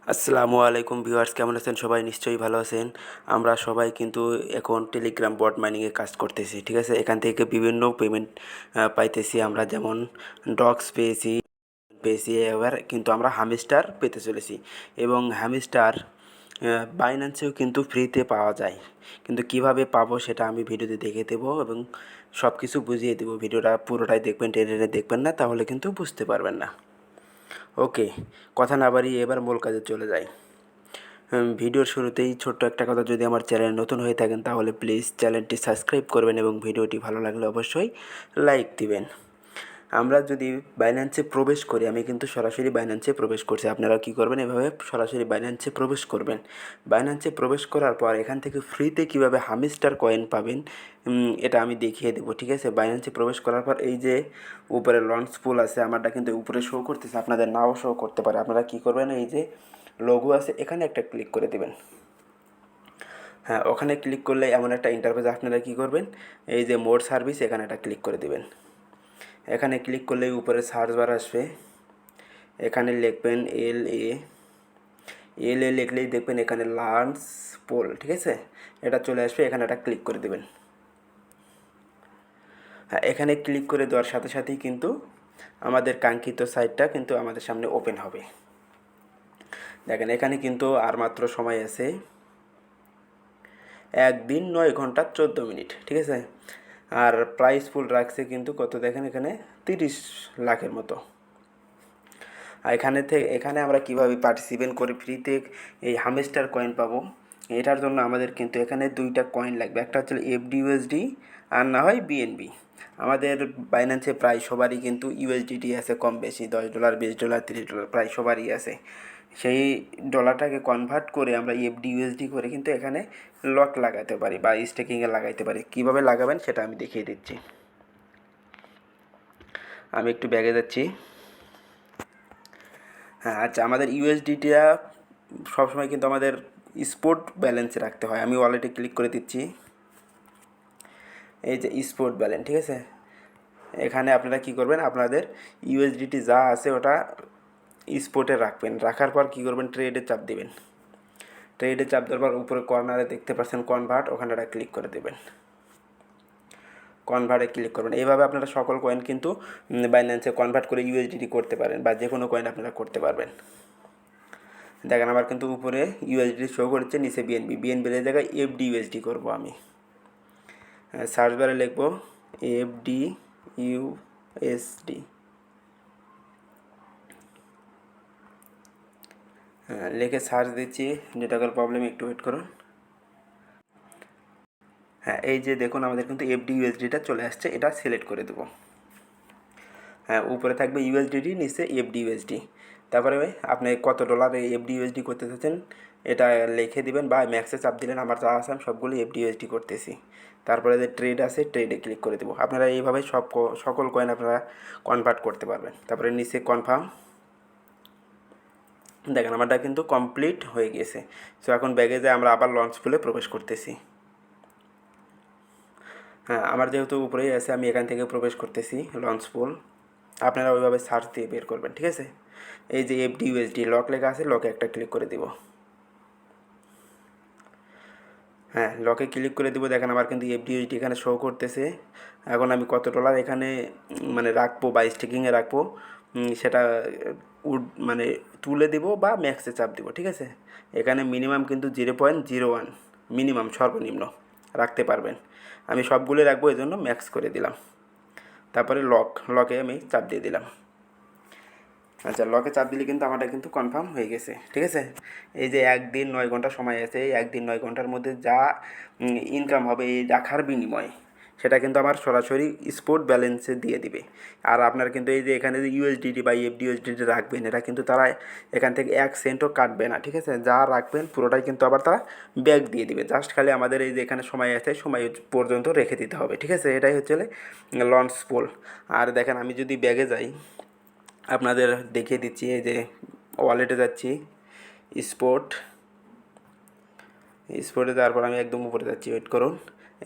আসসালামু আলাইকুম ভিউয়ার্স, কেমন আছেন সবাই? নিশ্চয়ই ভালো আছেন। আমরা সবাই কিন্তু এখন টেলিগ্রাম বট মাইনিংয়ে কাজ করতেছি, ঠিক আছে? এখান থেকে বিভিন্ন পেমেন্ট পাইতেছি আমরা, যেমন ডক্স পেয়েছি এবার কিন্তু আমরা হামস্টার পেতে চলেছি। এবং হামস্টার বাইন্যান্সেও কিন্তু ফ্রিতে পাওয়া যায়, কিন্তু কিভাবে পাবো সেটা আমি ভিডিওতে দেখে দেবো এবং সব কিছু বুঝিয়ে দেবো। ভিডিওটা পুরোটাই দেখবেন, টেনে দেখবেন না তাহলে কিন্তু বুঝতে পারবেন না। ওকে, কথা না বাড়িয়ে এবার মূল কাজে চলে যাই। ভিডিওর শুরুতেই ছোট্ট একটা কথা, যদি আমার চ্যানেল নতুন হয়ে থাকেন তাহলে প্লিজ চ্যানেলটি সাবস্ক্রাইব করবেন এবং ভিডিওটি ভালো লাগলে অবশ্যই লাইক দিবেন। আমরা যদি বাইন্যান্সে প্রবেশ করি, আমি কিন্তু সরাসরি বাইন্যান্সে প্রবেশ করছি, আপনারা কী করবেন, এভাবে সরাসরি বাইন্যান্সে প্রবেশ করবেন। বাইন্যান্সে প্রবেশ করার পর এখান থেকে ফ্রিতে কীভাবে হামিস্টার কয়েন পাবেন এটা আমি দেখিয়ে দেবো, ঠিক আছে? বাইন্যান্সে প্রবেশ করার পর এই যে উপরে লঞ্চ পুল আছে, আমারটা কিন্তু উপরে শো করতেছে, আপনাদের নাও শো করতে পারে। আপনারা কী করবেন, এই যে লোগো আছে এখানে একটা ক্লিক করে দেবেন। হ্যাঁ, ওখানে ক্লিক করলে এমন একটা ইন্টারফেস, আপনারা কী করবেন, এই যে মোর সার্ভিস এখানে একটা ক্লিক করে দেবেন। এখানে ক্লিক করলেই উপরে সার্চ বার আসবে, এখানে লিখবেন এল এ লিখলেই দেখবেন এখানে লার্নস পোল, ঠিক আছে? এটা চলে আসবে, এখানে একটা ক্লিক করে দেবেন। হ্যাঁ, এখানে ক্লিক করে দেওয়ার সাথে সাথেই কিন্তু আমাদের কাঙ্ক্ষিত সাইটটা কিন্তু আমাদের সামনে ওপেন হবে। দেখেন এখানে কিন্তু আর মাত্র সময় আছে 1 দিন 9 ঘন্টা 14 মিনিট, ঠিক আছে? আর প্রাইস ফুল রাখছে কিন্তু কত, দেখেন এখানে 30 লাখের মতো। আর এখানে আমরা কীভাবে পার্টিসিপেট করে ফ্রিতে এই হামস্টার কয়েন পাবো, এটার জন্য আমাদের কিন্তু এখানে 2টা কয়েন লাগবে। একটা হচ্ছে FD/USD আর না হয় BNB। আমাদের বাইন্যান্সে প্রায় সবারই কিন্তু USDT আছে, কম বেশি $10, $20, $30 প্রায় সবারই আছে। সেই ডলারটাকে কনভার্ট করে আমরা FD/USD করে কিন্তু এখানে লক লাগাতে পারি বা স্টেকিংয়ে লাগাইতে পারি। কীভাবে লাগাবেন সেটা আমি দেখিয়ে দিচ্ছি। আমি একটু ব্যাগে যাচ্ছি। হ্যাঁ, আচ্ছা, আমাদের ইউএসডিটিটা সবসময় কিন্তু আমাদের স্পোর্ট ব্যালেন্সে রাখতে হয়। আমি ওয়ালেটে ক্লিক করে দিচ্ছি, এই যে স্পোর্ট ব্যালেন্স, ঠিক আছে? এখানে আপনারা কী করবেন, আপনাদের ইউএসডিটি যা আছে ওটা স্পোর্টে রাখবেন। রাখার পর কী করবেন, ট্রেডে চাপ দেবেন। ট্রেডে চাপ দেওয়ার পর উপরে কর্নারে দেখতে পাচ্ছেন কনভার্ট, ওখানে একটা ক্লিক করে দেবেন। কনভার্টে ক্লিক করবেন। এইভাবে আপনারা সকল কয়েন কিন্তু বাইন্যান্সে কনভার্ট করে ইউএসডিটি করতে পারেন, বা যে কোনো কয়েন আপনারা করতে পারবেন। দেখেন আমার কিন্তু উপরে ইউএসডি শো করছে, নিচে বিএনবির জায়গায় FD/USD করবো আমি। সার্চ বারে লিখবো FD/USD। হ্যাঁ, লিখে সার্চ দিচ্ছি, নেটওয়ার্কের প্রবলেম, একটু ওয়েট করুন। হ্যাঁ, এই যে দেখুন আমাদের কিন্তু FD/USDটা চলে আসছে, এটা সিলেক্ট করে দেবো। হ্যাঁ, উপরে থাকবে USDT, নিচে FD/USD। তারপরে আপনি কত ডলার FD/USD করতে চাচ্ছেন এটা লিখে দিবেন, বা ম্যাক্সে চাপ দিলেন। আমার যা আছে আমি সবগুলো FD/USD করতেছি। তারপরে যে ট্রেড আছে, ট্রেডে ক্লিক করে দেবো। আপনারা এইভাবে সকল কয়েন আপনারা কনভার্ট করতে পারবেন। তারপরে নিচে কনফার্ম। দেখেন আমারটা কিন্তু কমপ্লিট হয়ে গেছে। সো এখন ব্যাগে যে আমরা আবার লঞ্চ পুলে প্রবেশ করতেছি। হ্যাঁ, আমার যেহেতু উপরেই আছে, আমি এখান থেকে প্রবেশ করতেছি লঞ্চ পুল। আপনারা ওইভাবে সার্চ দিয়ে বের করবেন, ঠিক আছে? এই যে FD/USD লক লেখা আছে, লকে একটা ক্লিক করে দিব। হ্যাঁ, লকে ক্লিক করে দিব। দেখেন আমার কিন্তু FD/USD এখানে শো করতেছে। এখন আমি কত ডলার এখানে মানে রাখবো বা স্টেকিংয়ে রাখবো সেটা মানে তুলে দিব বা ম্যাক্সে চাপ দিব, ঠিক আছে? এখানে মিনিমাম কিন্তু 0.01 মিনিমাম, সর্বনিম্ন রাখতে পারবেন। আমি সবগুলো রাখবো, এই জন্য ম্যাক্স করে দিলাম। তারপরে লকে আমি চাপ দিয়ে দিলাম। আচ্ছা, লকে চাপ দিলে কিন্তু আমারটা কিন্তু কনফার্ম হয়ে গেছে, ঠিক আছে? এই যে 1 দিন 9 ঘন্টা সময় আছে, এই 1 দিন 9 ঘন্টার মধ্যে যা ইনকাম হবে এই রাখার বিনিময়ে, সেটা কিন্তু আমার সরাসরি স্পোর্ট ব্যালেন্সে দিয়ে দিবে। আর আপনার কিন্তু এই যে এখানে যে USDT বা FD/USDT রাখবেন, এটা কিন্তু তারা এখান থেকে 1 সেন্টও কাটবে না, ঠিক আছে? যা রাখবেন পুরোটাই কিন্তু আবার তারা ব্যাক দিয়ে দিবে। জাস্ট খালি আমাদের এই যে এখানে সময় আছে, সময় পর্যন্ত রেখে দিতে হবে, ঠিক আছে? এটাই হচ্ছে লঞ্চ পোল। আর দেখেন আমি যদি ব্যাগে যাই, আপনাদের দেখিয়ে দিচ্ছি। এই যে ওয়ালেটে যাচ্ছি, স্পোর্টে যাওয়ার পর আমি একদম উপরে যাচ্ছি, ওয়েট করুন।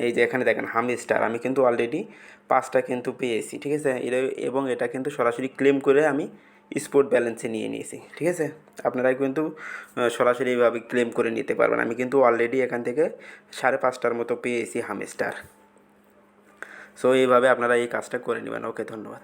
এই যে এখানে দেখেন হামস্টার, আমি কিন্তু অলরেডি 5টা কিন্তু পেয়েছি, ঠিক আছে? এবং এটা কিন্তু সরাসরি ক্লেম করে আমি স্পোর্ট ব্যালেন্সে নিয়ে নিয়েছি, ঠিক আছে। আপনারাই কিন্তু সরাসরি এইভাবে ক্লেম করে নিতে পারবেন। আমি কিন্তু অলরেডি এখান থেকে 5.5টার মতো পেয়েছি হামেস্টার। সো এইভাবে আপনারা এই কাজটা করে নেবেন। ওকে, ধন্যবাদ।